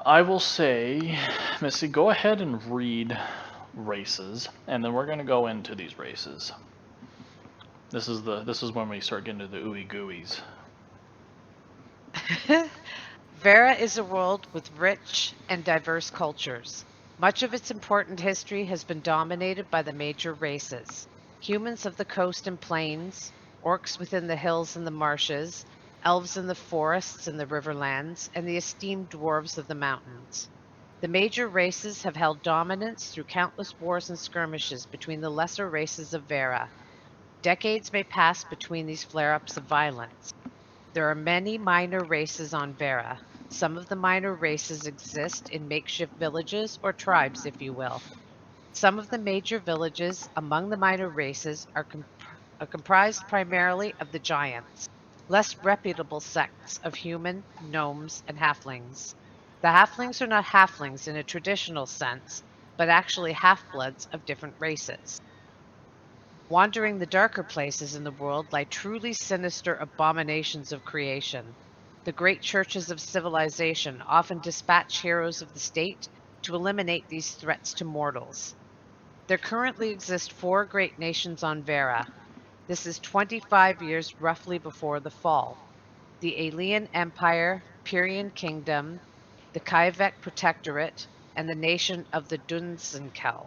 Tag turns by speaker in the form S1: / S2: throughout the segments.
S1: I will say, Missy, go ahead and read races, and then we're going to go into these races. This is when we start getting to the ooey gooeys.
S2: Verra is a world with rich and diverse cultures. Much of its important history has been dominated by the major races: humans of the coast and plains, orcs within the hills and the marshes, elves in the forests and the riverlands, and the esteemed dwarves of the mountains. The major races have held dominance through countless wars and skirmishes between the lesser races of Verra. Decades may pass between these flare-ups of violence. There are many minor races on Verra. Some of the minor races exist in makeshift villages or tribes, if you will. Some of the major villages among the minor races are comprised primarily of the giants, less reputable sects of human, gnomes, and halflings. The halflings are not halflings in a traditional sense, but actually half-bloods of different races. Wandering the darker places in the world lie truly sinister abominations of creation. The great churches of civilization often dispatch heroes of the state to eliminate these threats to mortals. There currently exist 4 great nations on Verra. This is 25 years roughly before the fall: the Alien Empire, Empyrean Kingdom, the Kaivek Protectorate, and the nation of the Dunzenkel.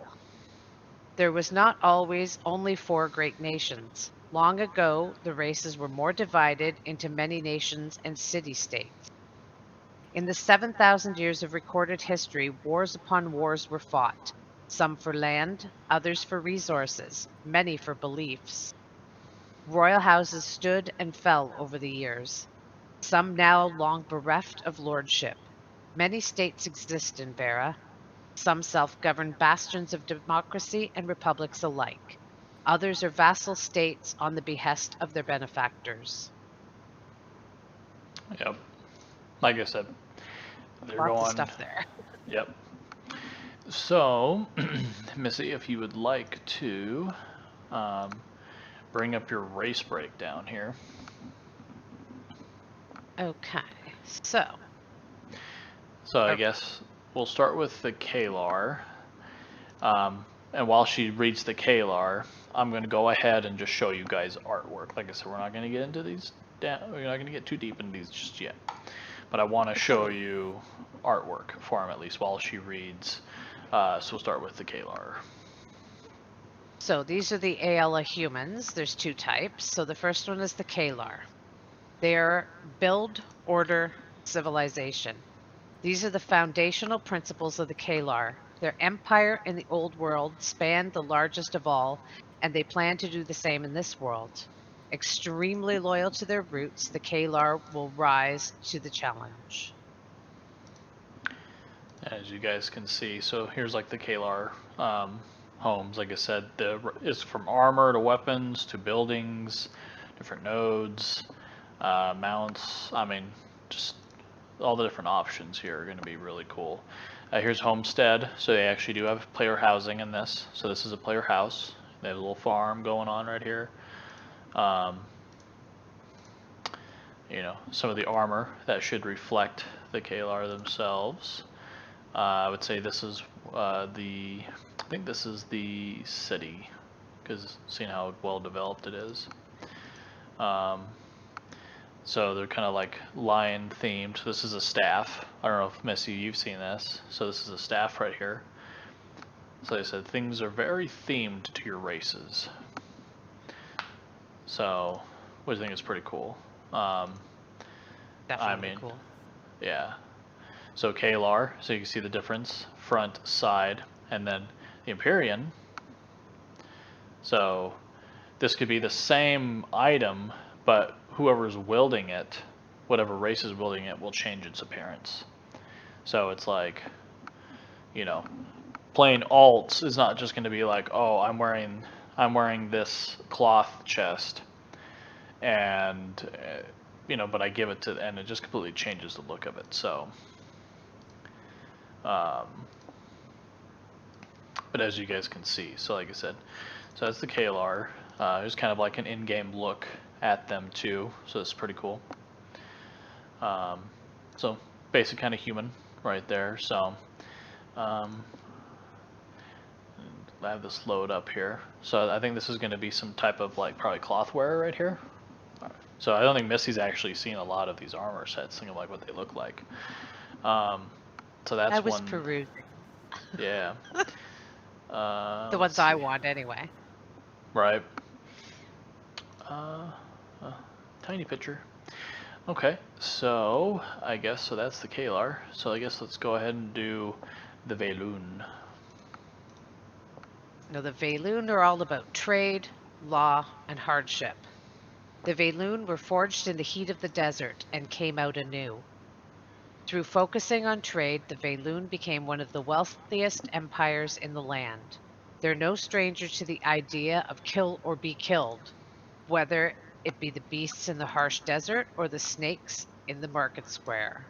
S2: There was not always only 4 great nations. Long ago, the races were more divided into many nations and city-states. In the 7,000 years of recorded history, wars upon wars were fought, some for land, others for resources, many for beliefs. Royal houses stood and fell over the years, some now long bereft of lordship. Many states exist in Verra, some self-governed bastions of democracy and republics alike. Others are vassal states on the behest of their benefactors.
S1: Yep. Like I said, they're
S2: Lots of
S1: going.
S2: stuff there.
S1: Yep. So, Missy, if you would like to um, bring up your race breakdown here.
S2: Okay, so,
S1: So I
S2: oh,
S1: guess we'll start with the Klar. And while she reads the Klar, I'm going to go ahead and just show you guys artwork. Like I said, we're not going to get into these. We're not going to get too deep into these just yet. But I want to show you artwork for him at least while she reads. So we'll start with the Klar.
S2: so these are the Aella humans. There's 2 types. So the first one is the Klar. They're build, order, civilization. These are the foundational principles of the Klar. Their empire in the old world spanned the largest of all, and they plan to do the same in this world. Extremely loyal to their roots, the Klar will rise to the challenge.
S1: As you guys can see, so here's like the Klar homes. Like I said, it's from armor to weapons to buildings, different nodes, mounts. I mean, just all the different options here are going to be really cool. Here's Homestead. So they actually do have player housing in this. So this is a player house. They have a little farm going on right here. Um, some of the armor that should reflect the Klar themselves. I would say this is I think this is the city, because seeing how well developed it is. Um, so they're kind of like lion themed. This is a staff. I don't know if Missy, you've seen this. So this is a staff right here. So they said things are very themed to your races. So, which I think is pretty cool. I
S2: Definitely
S1: mean,
S2: cool.
S1: yeah. So Klar, so you can see the difference, front, side, and then the Empyrean. So this could be the same item, but whoever's wielding it, whatever race is wielding it, will change its appearance. So it's like, you know, playing alts is not just going to be like, oh, I'm wearing this cloth chest, and but I give it to, and it just completely changes the look of it. So, um, but as you guys can see, so like I said, so that's the Klar. There's kind of like an in-game look at them too, so it's pretty cool. So basic kind of human right there. So um, I have this load up here. So I think this is going to be some type of like probably cloth wearer right here. So I don't think Missy's actually seen a lot of these armor sets, thinking like what they look like. So that's
S2: I was
S1: one.
S2: perusing
S1: Yeah.
S2: the
S1: Let's
S2: ones I
S1: see.
S2: want anyway.
S1: Right. Tiny picture. Okay, so I guess so that's the Klar. So I guess let's go ahead and do the Veloon.
S2: No, the Veloon are all about trade, law, and hardship. The Veloon were forged in the heat of the desert and came out anew. Through focusing on trade, the Veloon became one of the wealthiest empires in the land. They're no stranger to the idea of kill or be killed, whether it be the beasts in the harsh desert or the snakes in the market square.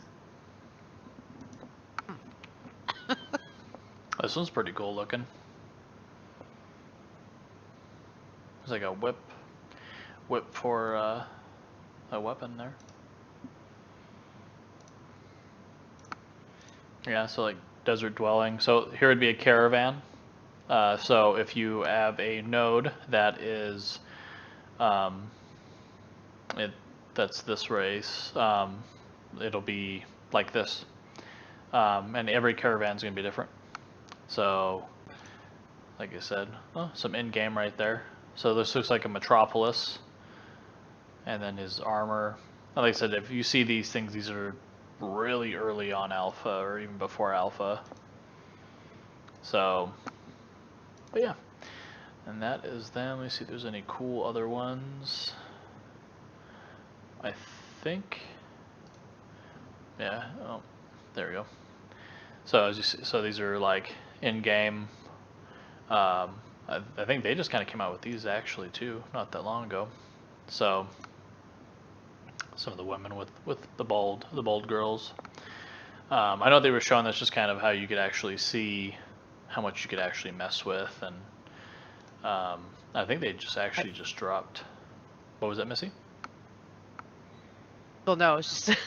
S1: This one's pretty cool looking. There's like a whip for a weapon there. Yeah, so like desert dwelling. So here would be a caravan. So if you have a node that is, um, that's this race, it'll be like this, and every caravan is gonna be different. So, like I said, some in-game right there. So this looks like a metropolis, and then his armor. Like I said, if you see these things, these are really early on alpha, or even before alpha. So, but yeah. And that is them. Let me see if there's any cool other ones. I think, yeah, oh, there we go. So as you see, so these are like in-game. I think they just kind of came out with these actually too, not that long ago. So some of the women with the bold girls. I know they were showing this just kind of how you could actually see how much you could actually mess with, and I think they just actually just dropped. What was that, Missy?
S2: Well, no, it's just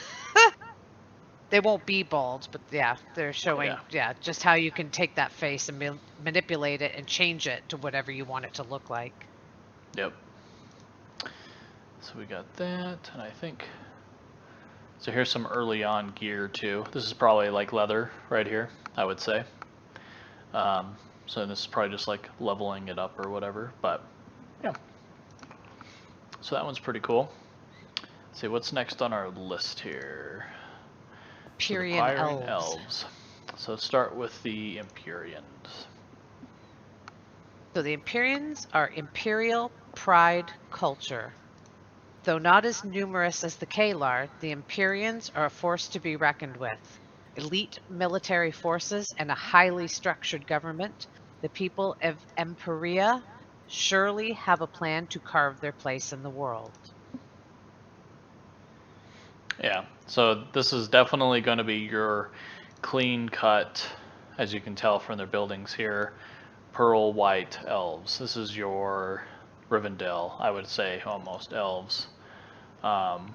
S2: they won't be bald, but yeah, they're showing just how you can take that face and manipulate it and change it to whatever you want it to look like.
S1: Yep. So we got that, and I think so. Here's some early on gear too. This is probably like leather right here, I would say. So this is probably just like leveling it up or whatever, but yeah. So that one's pretty cool. Let's see what's next on our list here. So the
S2: Empyrean
S1: Pyrian
S2: elves.
S1: Elves. So let's start with the Empirians.
S2: So the Empyreans are imperial pride culture. Though not as numerous as the Klar, the Empyreans are a force to be reckoned with. Elite military forces and a highly structured government, the people of Empiria surely have a plan to carve their place in the world.
S1: Yeah, so this is definitely going to be your clean cut, as you can tell from their buildings here, pearl white elves. This is your Rivendell, I would say, almost elves. And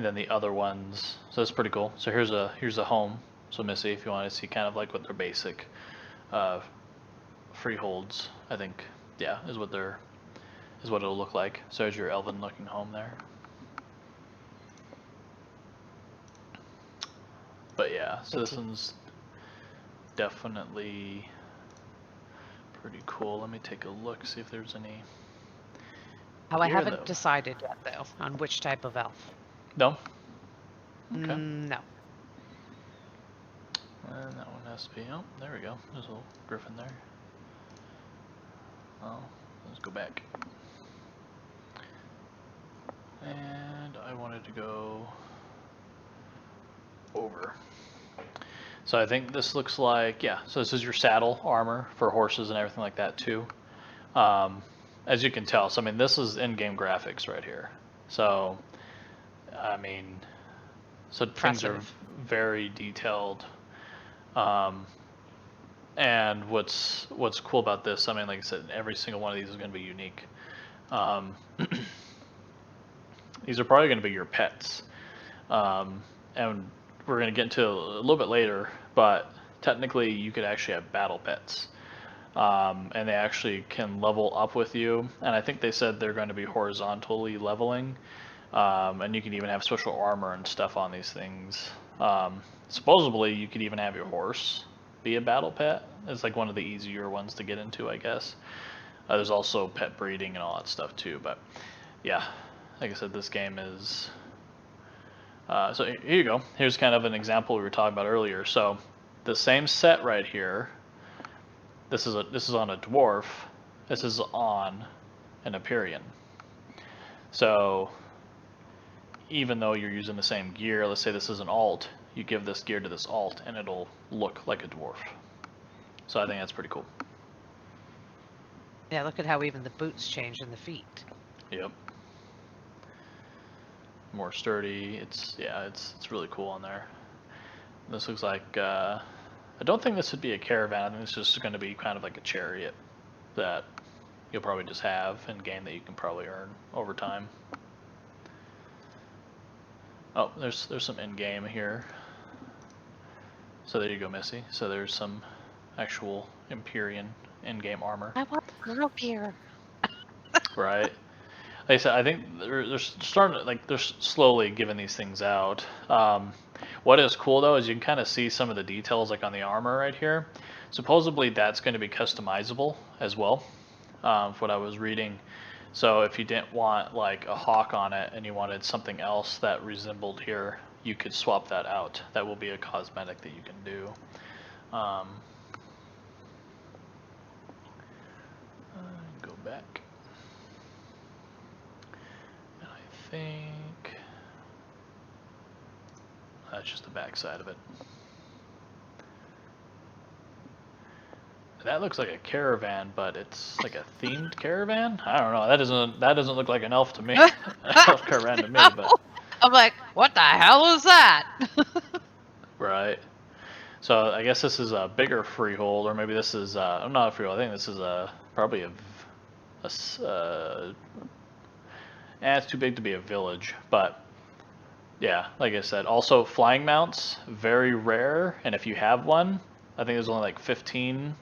S1: then the other ones, so that's pretty cool. So here's a home. So Missy, if you want to see kind of like what their basic freeholds, I think, yeah, is what it'll look like. So there's your elven looking home there. But yeah, so this one's definitely pretty cool. Let me take a look, see if there's any.
S2: How I haven't decided yet, though, on which type of elf.
S1: No? Okay.
S2: No.
S1: And that one has to be, oh, there we go. There's a little griffin there. Oh, let's go back. And I wanted to go over. So I think this looks like, yeah, so this is your saddle armor for horses and everything like that too. As you can tell, so I mean, this is in-game graphics right here. So, I mean, so things are very detailed. And what's cool about this, I mean, like I said, every single one of these is going to be unique. These are probably going to be your pets. And we're going to get into a little bit later, but technically you could actually have battle pets. And they actually can level up with you. And I think they said they're going to be horizontally leveling. And you can even have special armor and stuff on these things. Supposedly you could even have your horse be a battle pet. It's like one of the easier ones to get into, I guess. There's also pet breeding and all that stuff too. But yeah, like I said, this game is... so here you go. Here's kind of an example we were talking about earlier. So the same set right here. This is on a dwarf. This is on an Empyrean. So even though you're using the same gear, let's say this is an alt, you give this gear to this alt and it'll look like a dwarf. So I think that's pretty cool.
S2: Yeah, look at how even the boots change in the feet.
S1: Yep. More sturdy. It's really cool on there. This looks like I don't think this would be a caravan. I think it's just going to be kind of like a chariot that you'll probably just have in game that you can probably earn over time. Oh, there's some in game here. So there you go, Missy. So there's some actual Empyrean in-game armor.
S2: I want more gear.
S1: Right. Like I said, I think they're starting to, like, they're slowly giving these things out. What is cool though is you can kind of see some of the details like on the armor right here. Supposedly that's going to be customizable as well, from what I was reading. So if you didn't want like a hawk on it and you wanted something else that resembled here, you could swap that out. That will be a cosmetic that you can do. Go back. And I think that's just the back side of it. That looks like a caravan, but it's like a themed caravan. I don't know. That doesn't look like an elf to me. Elf caravan to me, but
S2: I'm like, what the hell is that?
S1: right. So I guess this is a bigger freehold, or maybe this is I'm not a freehold. I think this is probably it's too big to be a village, but yeah, like I said, also flying mounts, very rare, and if you have one, I think there's only like 15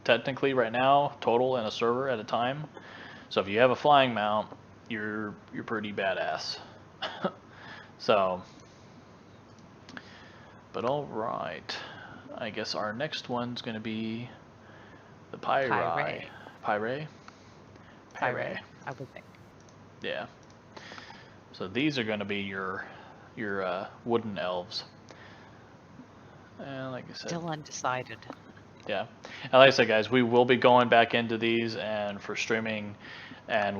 S1: technically right now total in a server at a time. So if you have a flying mount, you're pretty badass. So, but all right, I guess our next one's gonna be the Pyre. Pyre.
S2: I would think.
S1: Yeah. So these are gonna be your wooden elves. And like I said,
S2: Still undecided.
S1: yeah, and like I said, guys, we will be going back into these and for streaming, and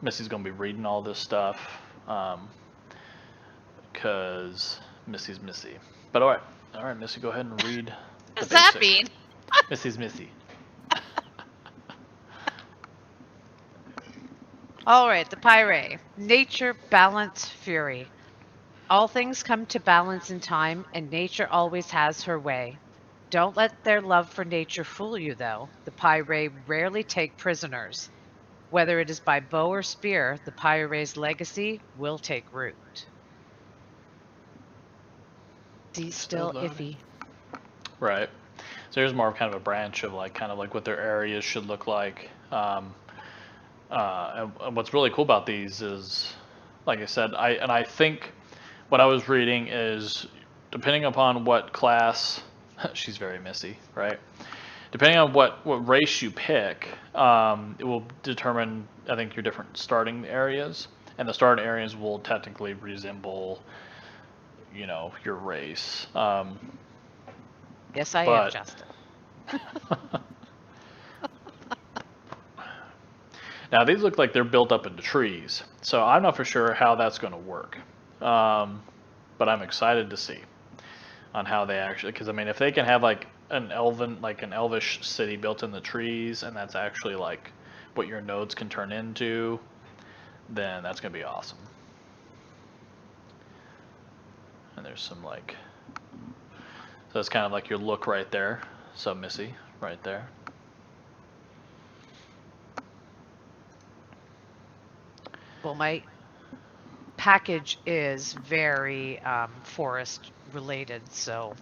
S1: Missy's gonna be reading all this stuff, because Missy's Missy. But all right, Missy, go ahead and read.
S2: What does that mean?
S1: Missy's Missy.
S2: All right, the Pyre. Nature, balance, fury. All things come to balance in time, and nature always has her way. Don't let their love for nature fool you, though. The Pyre rarely take prisoners. Whether it is by bow or spear, the Pyre's legacy will take root. See, still iffy.
S1: Right. So here's more of kind of a branch of kind of like what their areas should look like. And what's really cool about these is, like I said, I think what I was reading is depending upon what class, she's very Missy, right? Depending on what race you pick, it will determine, I think, your different starting areas, and the starting areas will technically resemble, your race.
S2: Yes, I am, Justin.
S1: Now these look like they're built up into trees, so I'm not for sure how that's going to work, but I'm excited to see on how they actually, because I mean, if they can have like an elvish city built in the trees, and that's actually like what your nodes can turn into, then that's going to be awesome. And there's some so that's kind of like your look right there. So Missy, right there.
S2: Well, my package is very forest related, so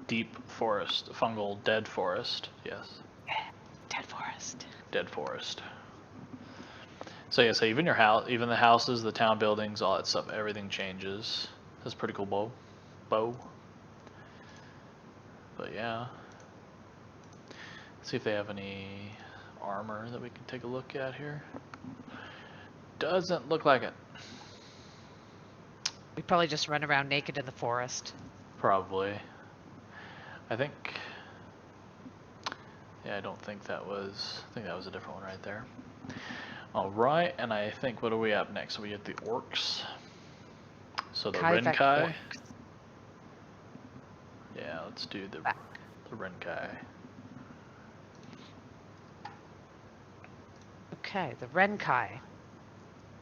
S1: Deep forest, fungal dead forest. Yes,
S2: dead forest.
S1: dead forest. So yeah, so even your house, even the houses, the town buildings, all that stuff, everything changes. That's a pretty cool bow. But yeah, see if they have any armor that we can take a look at here. Doesn't look like it.
S2: We probably just run around naked in the forest.
S1: Probably. I think. Yeah, I don't think that was. I think that was a different one right there. All right, and I think what do we have next? So we get the orcs. So the
S2: Kaivek
S1: Renkai.
S2: orcs.
S1: Yeah, let's do the Renkai.
S2: Okay, the Renkai.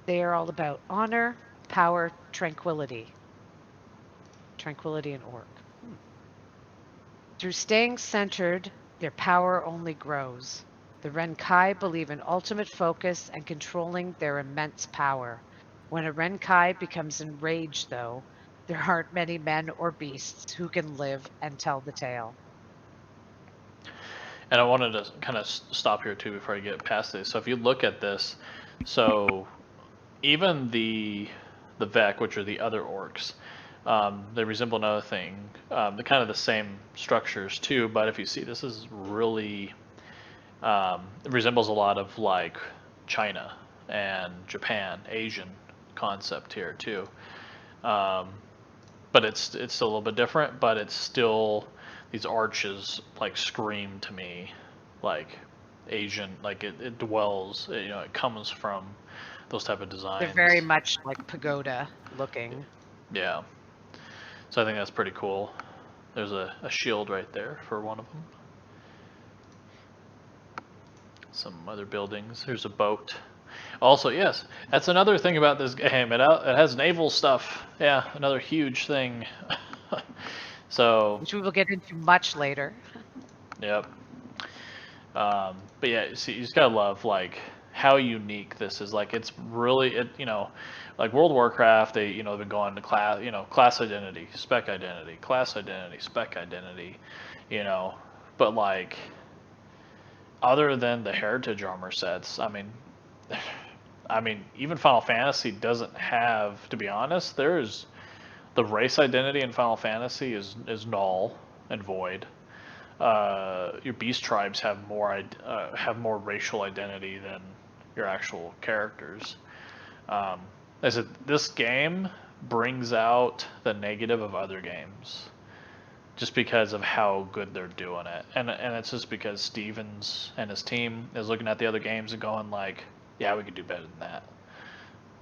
S2: They are all about honor, power, tranquility. Tranquility and orc. Through staying centered, their power only grows. The Renkai believe in ultimate focus and controlling their immense power. When a Renkai becomes enraged, though, there aren't many men or beasts who can live and tell the tale.
S1: And I wanted to kind of stop here too before I get past this. So if you look at this, so even the Vec, which are the other orcs, they resemble another thing. They're kind of the same structures too, but if you see, this is really it resembles a lot of like China and Japan, Asian concept here too. But it's still a little bit different, but it's still these arches like scream to me like Asian, like it dwells, you know, it comes from those type of designs.
S2: They're very much like pagoda looking.
S1: Yeah. So I think that's pretty cool. There's a shield right there for one of them. Some other buildings. There's a boat. Also, yes, that's another thing about this game. It has naval stuff. Yeah, another huge thing. So,
S2: Which we will get into much later.
S1: yep. But yeah, see, you just gotta love like how unique this is. Like it's really you know, like World of Warcraft. They they've been going to class identity, spec identity, class identity, spec identity, you know. But like other than the heritage armor sets, I mean even Final Fantasy doesn't have. To be honest, there's the race identity in Final Fantasy is null and void. Your beast tribes have more racial identity than your actual characters. I said this game brings out the negative of other games, just because of how good they're doing it, and it's just because Stevens and his team is looking at the other games and going like, yeah, we could do better than that.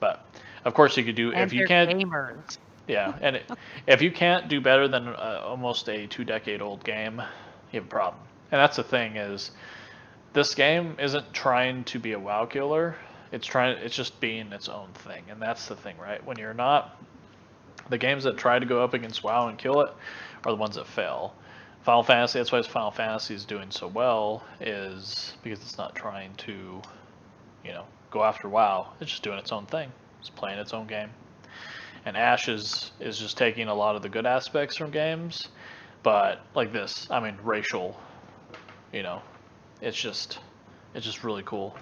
S1: But of course, you could do
S2: And
S1: if you
S2: they're
S1: can't.
S2: gamers.
S1: Yeah, and if you can't do better than almost a 2-decade-old game, you have a problem. And that's the thing is, this game isn't trying to be a WoW killer. It's just being its own thing, and that's the thing, right? When you're not, the games that try to go up against WoW and kill it are the ones that fail. Final Fantasy, that's why Final Fantasy is doing so well, is because it's not trying to, go after WoW. It's just doing its own thing. It's playing its own game. And Ash is just taking a lot of the good aspects from games, but like this, racial, it's just really cool.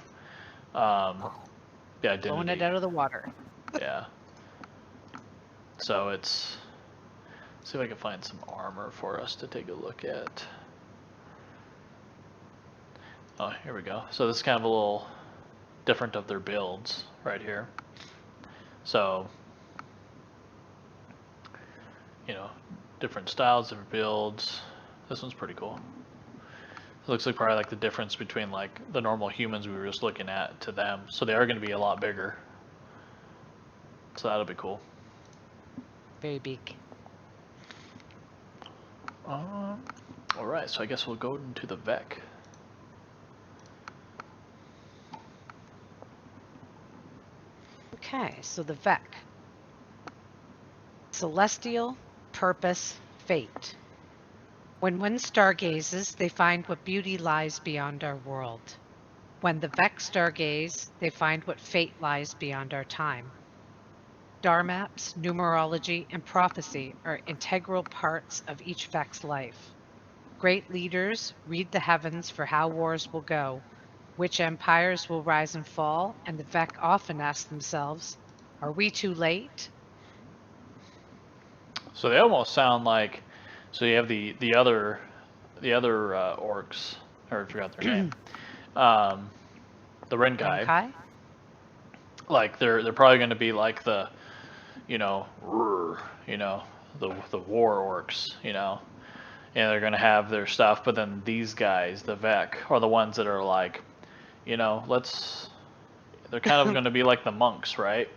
S1: The identity.
S2: Blowing it out of the water.
S1: Yeah. So it's. See if I can find some armor for us to take a look at. Oh, here we go. So this is kind of a little different of their builds right here. So, different styles, different builds. This one's pretty cool. It looks like probably like the difference between like the normal humans we were just looking at to them. So they are going to be a lot bigger. So that'll be cool.
S2: Very big.
S1: Alright, so I guess we'll go into the Vec.
S2: Okay, so the Vec. Celestial, purpose, fate. When one stargazes, they find what beauty lies beyond our world. When the Vec stargaze, they find what fate lies beyond our time. Star maps, numerology, and prophecy are integral parts of each Vex life. Great leaders read the heavens for how wars will go, which empires will rise and fall, and the Vec often ask themselves, are we too late?
S1: So they almost sound like. So you have the other orcs, or I forgot their name. Um, the Renkai.
S2: Renkai?
S1: Like they're probably going to be like the, you know, you know, the war orcs, you know, and they're going to have their stuff. But then these guys, the Vec, are the ones that are like, you know, let's. They're kind of going to be like the monks, right?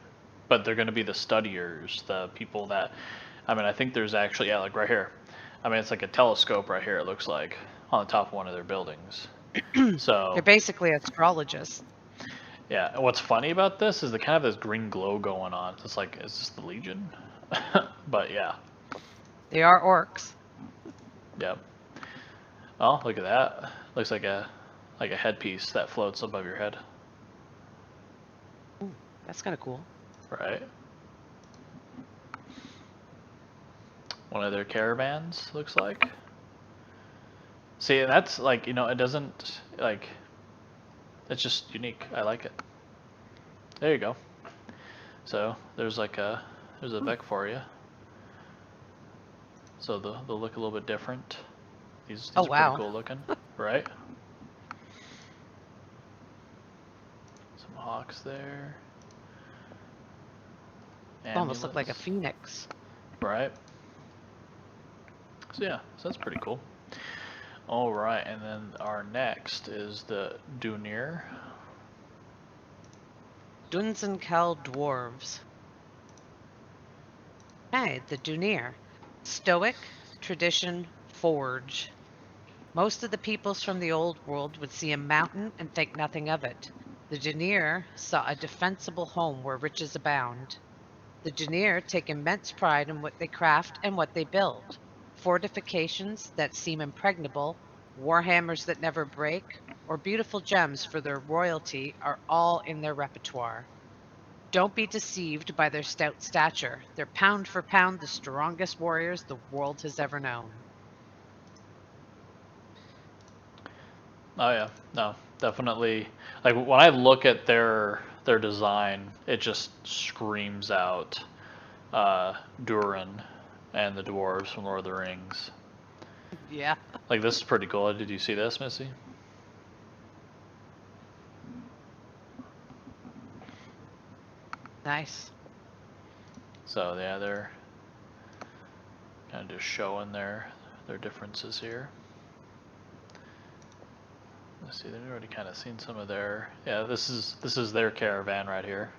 S1: But they're going to be the studiers, the people that. I mean, I think there's actually, yeah, like right here. I mean, it's like a telescope right here. It looks like on the top of one of their buildings.
S2: They're
S1: So
S2: basically astrologists.
S1: yeah, and what's funny about this is the kind of this green glow going on. It's like, is this the Legion? But yeah,
S2: They are orcs.
S1: yep. Oh, look at that. Looks like a headpiece that floats above your head,
S2: Ooh, that's kind of cool.
S1: right? One of their caravans looks like. See, and that's like, you know, it doesn't like it's just unique. I like it. There you go. So there's like there's a
S2: Ooh.
S1: Vec for you. So they'll look a little bit different. These
S2: Oh,
S1: are pretty
S2: wow.
S1: cool looking, right? Some hawks there.
S2: Almost look like a
S1: Amulets,
S2: phoenix.
S1: right? So yeah, so that's pretty cool. All right, and then our next is the Dunir.
S2: Dunzenkel dwarves. Hey, the Dunir. Stoic, tradition, forge. Most of the peoples from the old world would see a mountain and think nothing of it. The Dunir saw a defensible home where riches abound. The Dunir take immense pride in what they craft and what they build. Fortifications that seem impregnable, warhammers that never break, or beautiful gems for their royalty are all in their repertoire. Don't be deceived by their stout stature. They're pound for pound the strongest warriors the world has ever known.
S1: Oh yeah, no, definitely. Like when I look at their design, it just screams out Durin and the dwarves from Lord of the Rings.
S2: Yeah,
S1: Like this is pretty cool. Did you see this, Missy?
S2: nice.
S1: So yeah, they're kind of just showing their differences here. Let's see, they've already kind of seen some of their. Yeah, this is their caravan right here.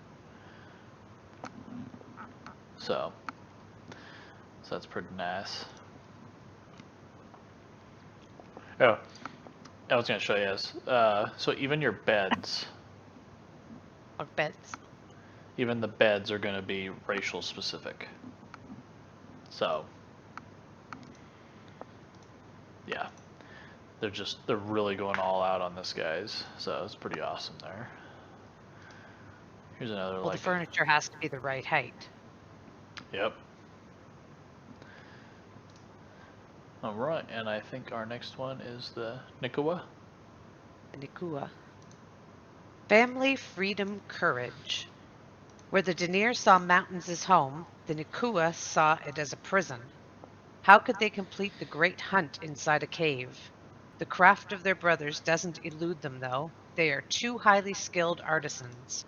S1: So that's pretty nice. Oh, I was gonna show you this. So even your beds,
S2: Bunk beds.
S1: even the beds are gonna be racial specific. So yeah, they're really going all out on this, guys. So it's pretty awesome there. Here's another
S2: Well, the
S1: like,
S2: furniture has to be the right height.
S1: yep. All right, and I think our next one is the Nakua.
S2: The Nakua. Family, freedom, courage. Where the Danir saw mountains as home, the Nakua saw it as a prison. How could they complete the great hunt inside a cave? The craft of their brothers doesn't elude them, though. They are two highly skilled artisans.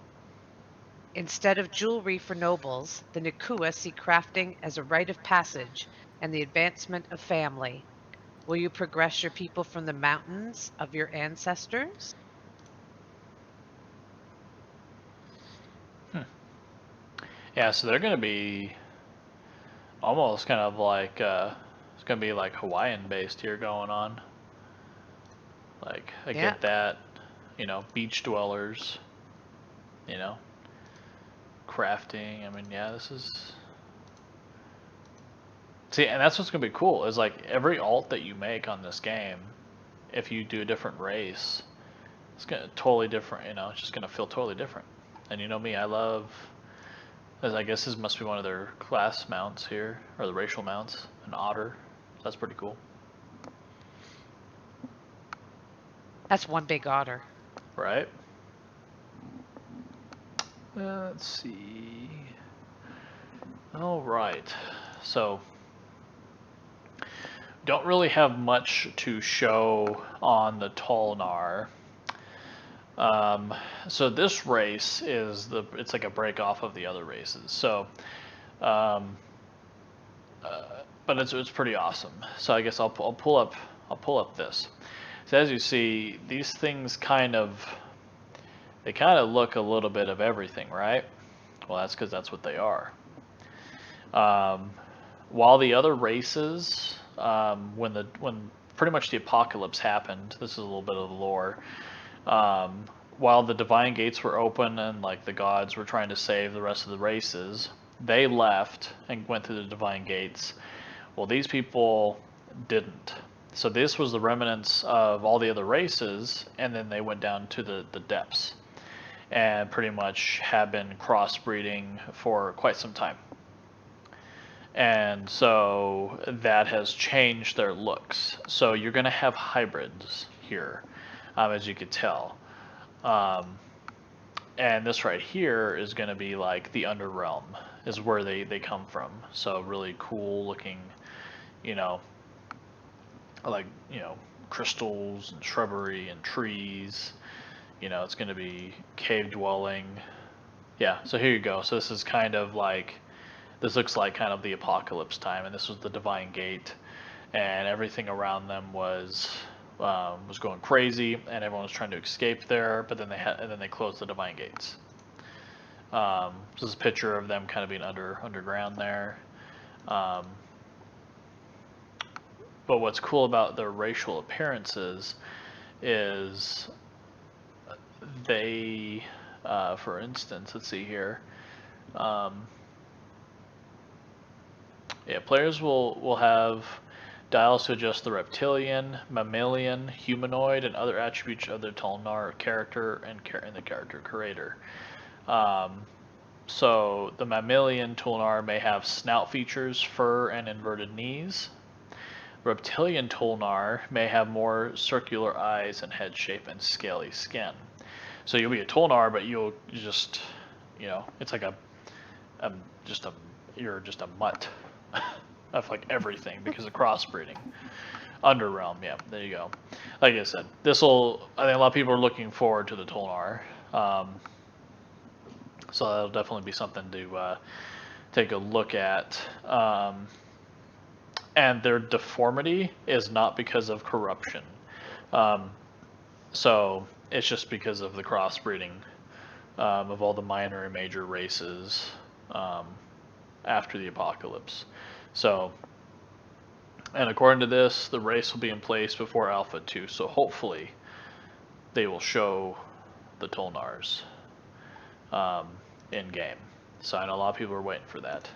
S2: Instead of jewelry for nobles, the Nakua see crafting as a rite of passage and the advancement of family. Will you progress your people from the mountains of your ancestors?
S1: Hmm. Yeah, so they're gonna be almost kind of like it's gonna be like Hawaiian based here going on. Like I
S2: Yeah.
S1: get that, you know, beach dwellers, you know, crafting. I mean, yeah, this is. See, and that's what's gonna be cool is like every alt that you make on this game, if you do a different race, it's gonna totally different. You know, it's just gonna feel totally different. And you know me, I love As I guess this must be one of their class mounts here, or the racial mounts, an otter. That's pretty cool.
S2: That's one big otter.
S1: Right? Let's see. All right. So, don't really have much to show on the Tolnar. So this race is it's like a break off of the other races. So, um, but it's pretty awesome. So I guess I'll pull up this. So as you see, these things they kind of look a little bit of everything, right? Well, that's because that's what they are. While the other races, when pretty much the apocalypse happened, this is a little bit of the lore. While the divine gates were open and like the gods were trying to save the rest of the races, they left and went through the divine gates. Well, these people didn't. So this was the remnants of all the other races, and then they went down to the depths and pretty much have been crossbreeding for quite some time. And so that has changed their looks. So you're going to have hybrids here, as you could tell. And this right here is going to be like the Underrealm, is where they come from. So really cool looking, like, crystals and shrubbery and trees. It's going to be cave dwelling. Yeah, so here you go. So this is kind of like, this looks like kind of the apocalypse time, and this was the divine gate, and everything around them was going crazy, and everyone was trying to escape there, but then they closed the divine gates. This is a picture of them kind of being underground there. But what's cool about their racial appearances is they, for instance, let's see here. Players will have dials to adjust the reptilian, mammalian, humanoid, and other attributes of their Tolnar character and the character creator. So the mammalian Tolnar may have snout features, fur, and inverted knees. Reptilian Tolnar may have more circular eyes and head shape and scaly skin. So you'll be a Tolnar, but you'll just, it's like you're just a mutt of like everything because of crossbreeding. Underrealm, yeah, there you go. Like I said, I think a lot of people are looking forward to the Tolnar. So that'll definitely be something to take a look at. And their deformity is not because of corruption. So it's just because of the crossbreeding of all the minor and major races after the apocalypse. So, and according to this, the race will be in place before Alpha 2. So hopefully they will show the Tolnars in game. So I know a lot of people are waiting for that.